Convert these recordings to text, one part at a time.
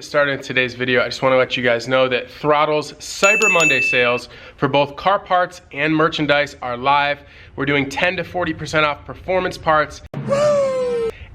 started today's video, I just want to let you guys know that Throtl's Cyber Monday sales for both car parts and merchandise are live. We're doing 10 to 40% off performance parts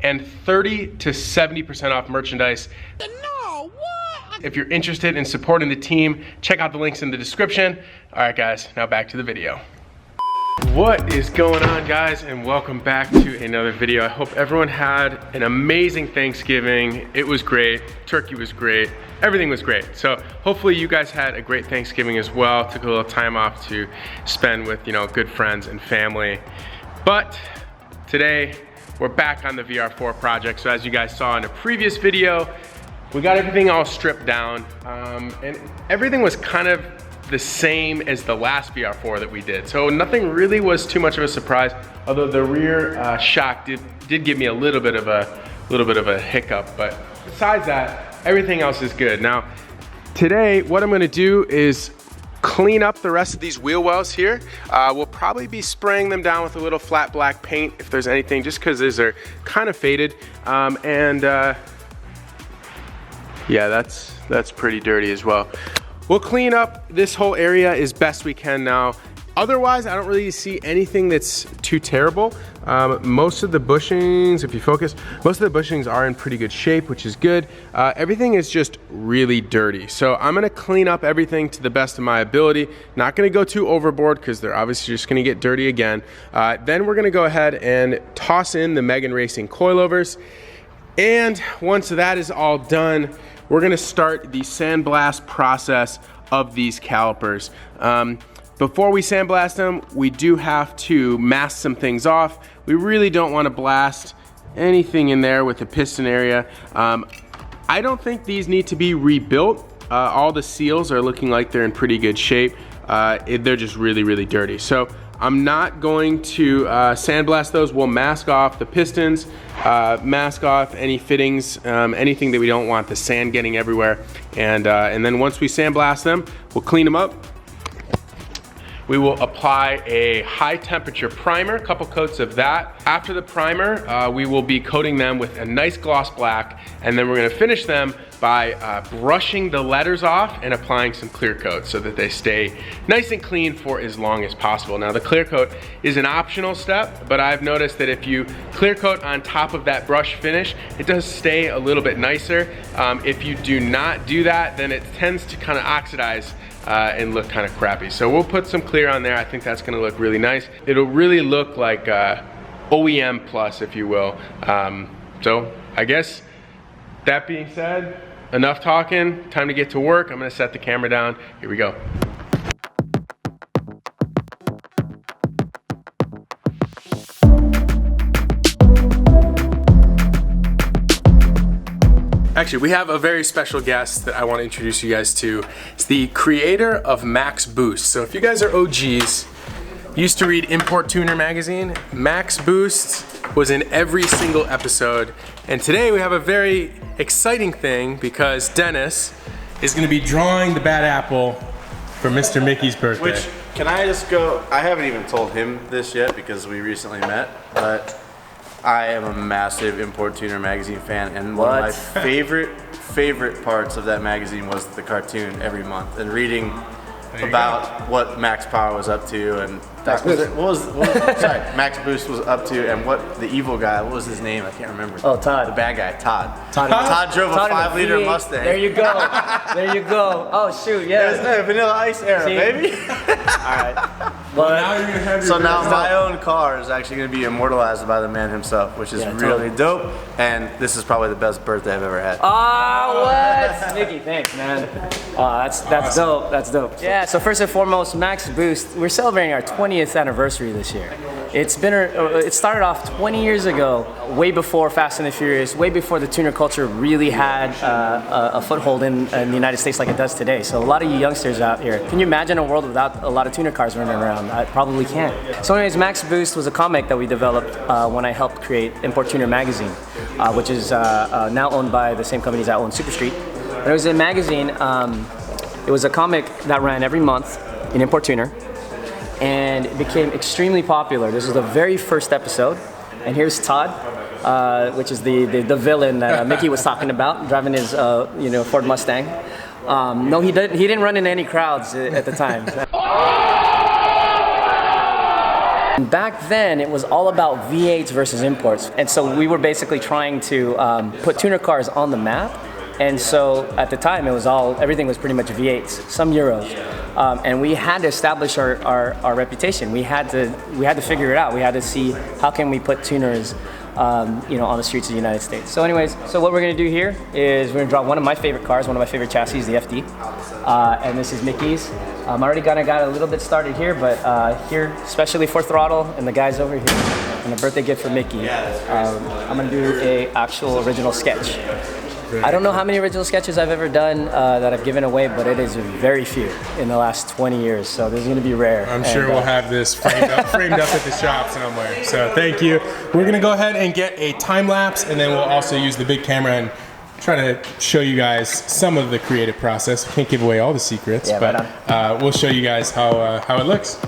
and 30 to 70% off merchandise. No, what? If you're interested in supporting the team, check out the links in the description. All right, guys, now back to the video. What is going on, guys, and welcome back to another video. I hope everyone had an amazing Thanksgiving. It was great, turkey was great, everything was great. So hopefully you guys had a great Thanksgiving as well. Took a little time off to spend with, good friends and family. But today we're back on the VR4 project. So as you guys saw in a previous video, we got everything all stripped down, and everything was kind of the same as the last VR4 that we did. So nothing really was too much of a surprise, although the rear shock did give me a little bit of a hiccup, but besides that, everything else is good. Now, today, what I'm gonna do is clean up the rest of these wheel wells here. We'll probably be spraying them down with a little flat black paint if there's anything, just because these are kind of faded. Yeah, that's pretty dirty as well. We'll clean up this whole area as best we can now. Otherwise, I don't really see anything that's too terrible. Most of the bushings, if you focus, most of the bushings are in pretty good shape, which is good. Everything is just really dirty. So I'm gonna clean up everything to the best of my ability. Not gonna go too overboard because they're obviously just gonna get dirty again. Then we're gonna go ahead and toss in the Megan Racing coilovers. And once that is all done, we're gonna start the sandblast process of these calipers. Before we sandblast them, we do have to mask some things off. We really don't wanna blast anything in there with the piston area. I don't think these need to be rebuilt. All the seals are looking like they're in pretty good shape. They're just really, really dirty. So I'm not going to sandblast those. We'll mask off the pistons, mask off any fittings, anything that we don't want the sand getting everywhere. And then once we sandblast them, we'll clean them up. We will apply a high temperature primer, a couple coats of that. After the primer, we will be coating them with a nice gloss black, and then we're gonna finish them by brushing the letters off and applying some clear coat so that they stay nice and clean for as long as possible. Now, the clear coat is an optional step, but I've noticed that if you clear coat on top of that brush finish, it does stay a little bit nicer. If you do not do that, then it tends to kind of oxidize and look kind of crappy. So we'll put some clear on there. I think that's gonna look really nice. It'll really look like OEM plus, if you will. So I guess that being said, enough talking, time to get to work. I'm gonna set the camera down. Here we go. Actually, we have a very special guest that I want to introduce you guys to. It's the creator of Max Boost. So if you guys are OGs, used to read Import Tuner magazine, Max Boost was in every single episode. And today we have a very exciting thing because Dennis is going to be drawing the bad apple for Mr. Mickey's birthday. Which, can I just go, I haven't even told him this yet because we recently met, but I am a massive Import Tuner magazine fan, and one of my favorite parts of that magazine was the cartoon every month and reading about what Max Power was up to and Max Boost was up to, and what the evil guy, what was his name? I can't remember. Oh, Todd. The bad guy, Todd. Todd drove a 5-liter Mustang. There you go. There you go. Oh shoot, yeah. It was Vanilla Ice era, baby. Alright. Well, now you're gonna have so now my own car is actually gonna be immortalized by the man himself, which is really dope. And this is probably the best birthday I've ever had. Oh, what? Mickey, thanks, man. Oh, that's dope. That's dope. Yeah. So first and foremost, Max Boost. We're celebrating our 20th anniversary this year. It started off 20 years ago, way before Fast and the Furious, way before the tuner culture really had a foothold in the United States like it does today. So a lot of you youngsters out here, can you imagine a world without a lot of tuner cars running around? I probably can't. So anyways, Max Boost was a comic that we developed when I helped create Import Tuner magazine, which is now owned by the same companies that own Super Street. But it was a magazine, it was a comic that ran every month in Import Tuner, and it became extremely popular. This was the very first episode, and here's Todd which is the villain that Mickey was talking about, driving his Ford Mustang. No, he didn't run into any crowds at the time. Back then, it was all about V8s versus imports, and so we were basically trying to put tuner cars on the map. And so at the time, everything was pretty much V8s, some Euros, and we had to establish our reputation. We had to figure it out. We had to see how can we put tuners, on the streets of the United States. So anyways, what we're gonna do here is we're gonna draw one of my favorite cars, one of my favorite chassis, the FD, and this is Mickey's. I already got a little bit started here, but here, especially for throtl and the guys over here, and a birthday gift for Mickey, I'm gonna do a actual original sketch. I don't know how many original sketches I've ever done that I've given away, but it is very few in the last 20 years, so this is going to be rare. I'm sure we'll have this framed up at the shop somewhere. So thank you. We're going to go ahead and get a time lapse, and then we'll also use the big camera and try to show you guys some of the creative process. We can't give away all the secrets, but we'll show you guys how it looks.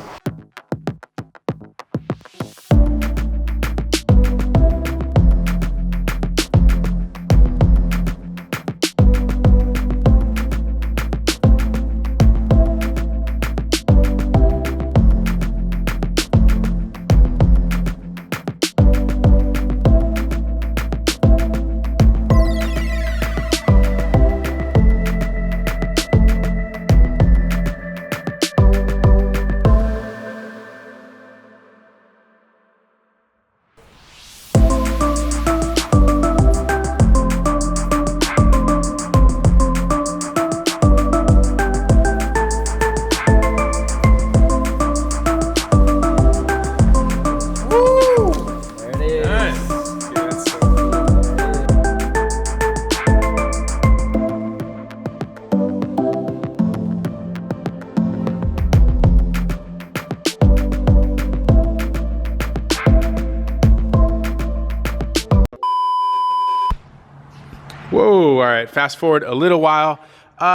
Whoa, all right, fast forward a little while.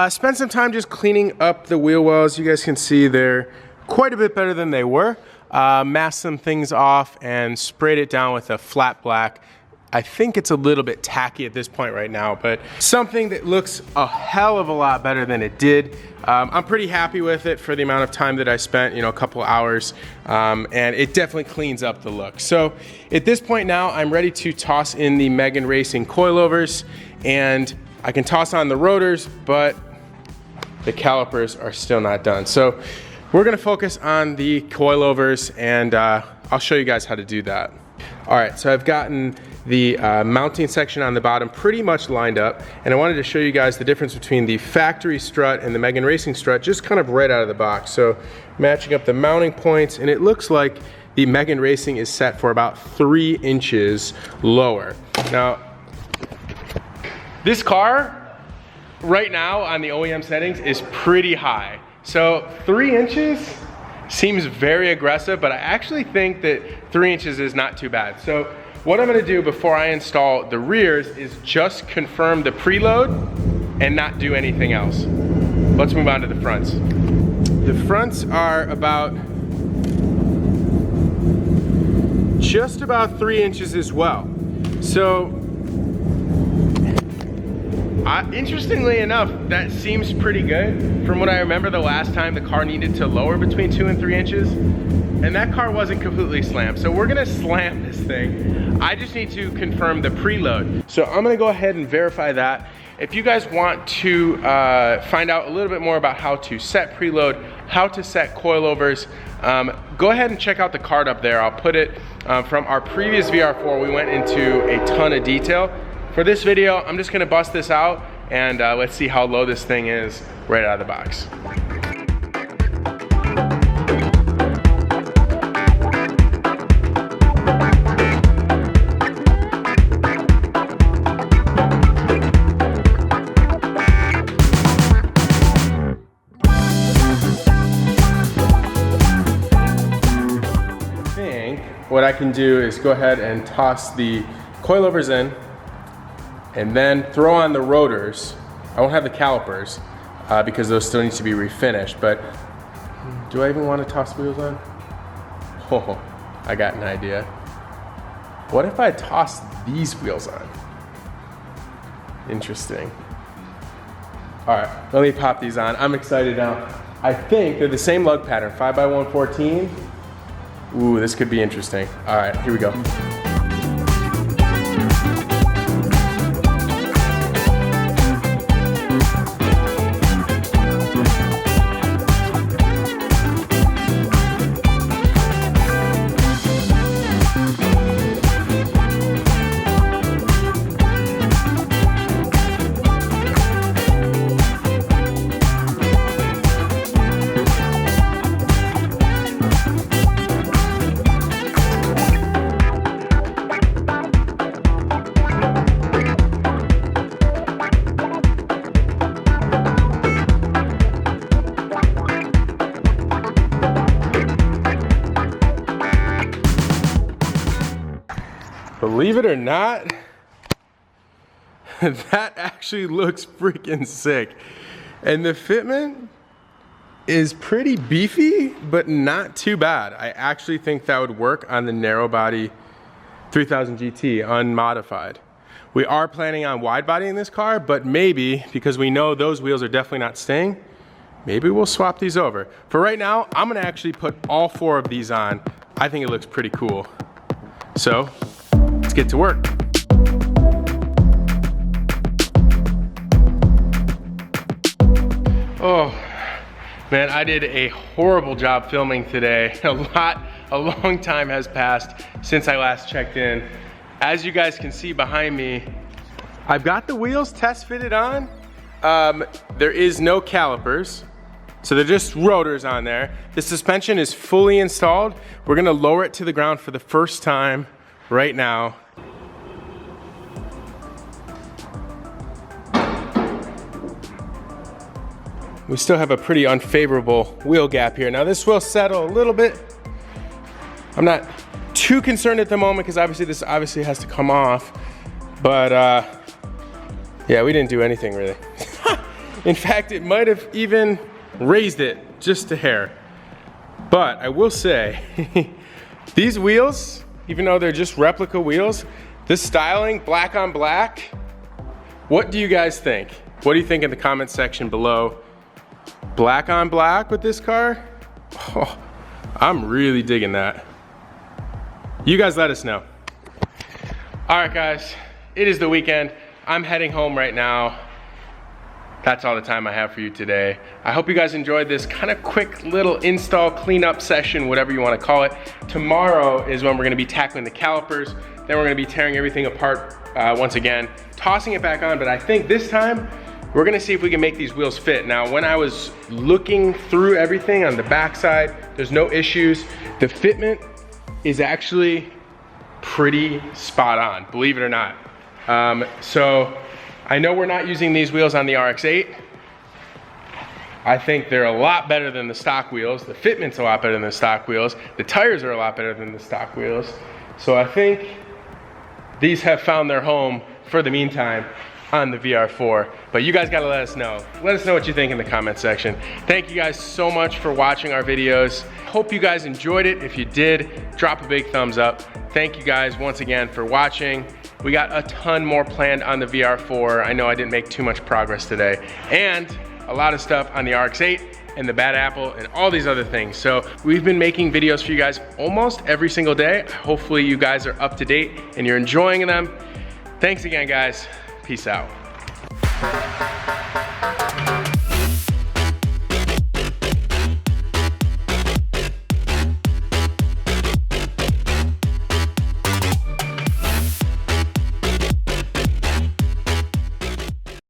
Spent some time just cleaning up the wheel wells. You guys can see they're quite a bit better than they were. Masked some things off and sprayed it down with a flat black. I think it's a little bit tacky at this point right now, but something that looks a hell of a lot better than it did. I'm pretty happy with it for the amount of time that I spent, a couple hours, and it definitely cleans up the look. So at this point now, I'm ready to toss in the Megan Racing coilovers, and I can toss on the rotors, but the calipers are still not done. So we're gonna focus on the coilovers, and I'll show you guys how to do that. All right, so I've gotten the mounting section on the bottom pretty much lined up, and I wanted to show you guys the difference between the factory strut and the Megan Racing strut, just kind of right out of the box. So matching up the mounting points, and it looks like the Megan Racing is set for about 3 inches lower. Now, this car right now on the OEM settings is pretty high. So 3 inches seems very aggressive, but I actually think that 3 inches is not too bad. So what I'm gonna do before I install the rears is just confirm the preload and not do anything else. Let's move on to the fronts. The fronts are just about 3 inches as well. So interestingly enough, that seems pretty good. From what I remember, the last time the car needed to lower between 2 and 3 inches, and that car wasn't completely slammed. So we're gonna slam this thing. I just need to confirm the preload. So I'm gonna go ahead and verify that. If you guys want to find out a little bit more about how to set preload, how to set coilovers, go ahead and check out the card up there. I'll put it from our previous VR4. We went into a ton of detail. For this video, I'm just gonna bust this out, and let's see how low this thing is right out of the box. I think what I can do is go ahead and toss the coilovers in, and then throw on the rotors. I won't have the calipers because those still need to be refinished, but do I even want to toss wheels on? Oh, I got an idea. What if I toss these wheels on? Interesting. All right, let me pop these on. I'm excited now. I think they're the same lug pattern, 5x114. Ooh, this could be interesting. All right, here we go. Believe it or not, that actually looks freaking sick. And the fitment is pretty beefy, but not too bad. I actually think that would work on the narrow body 3000 GT unmodified. We are planning on wide bodying this car, but maybe, because we know those wheels are definitely not staying, maybe we'll swap these over. For right now, I'm gonna actually put all 4 of these on. I think it looks pretty cool. So, let's get to work. Oh, man, I did a horrible job filming today. A long time has passed since I last checked in. As you guys can see behind me, I've got the wheels test fitted on. There is no calipers, so they're just rotors on there. The suspension is fully installed. We're gonna lower it to the ground for the first time right now. We still have a pretty unfavorable wheel gap here. Now this will settle a little bit. I'm not too concerned at the moment because obviously this has to come off, but yeah, we didn't do anything really. In fact, it might have even raised it just a hair. But I will say, these wheels, even though they're just replica wheels, this styling, black on black, what do you guys think? What do you think in the comment section below? Black on black with this car? Oh, I'm really digging that. You guys let us know. All right, guys, it is the weekend. I'm heading home right now. That's all the time I have for you today. I hope you guys enjoyed this kind of quick little install cleanup session, whatever you want to call it. Tomorrow is when we're going to be tackling the calipers. Then we're going to be tearing everything apart once again, tossing it back on. But I think this time we're going to see if we can make these wheels fit. Now, when I was looking through everything on the backside, there's no issues. The fitment is actually pretty spot on, believe it or not. So I know we're not using these wheels on the RX-8. I think they're a lot better than the stock wheels. The fitment's a lot better than the stock wheels. The tires are a lot better than the stock wheels. So I think these have found their home for the meantime on the VR4. But you guys gotta let us know. Let us know what you think in the comment section. Thank you guys so much for watching our videos. Hope you guys enjoyed it. If you did, drop a big thumbs up. Thank you guys once again for watching. We got a ton more planned on the VR4. I know I didn't make too much progress today. And a lot of stuff on the RX-8 and the Bad Apple and all these other things. So we've been making videos for you guys almost every single day. Hopefully you guys are up to date and you're enjoying them. Thanks again, guys. Peace out.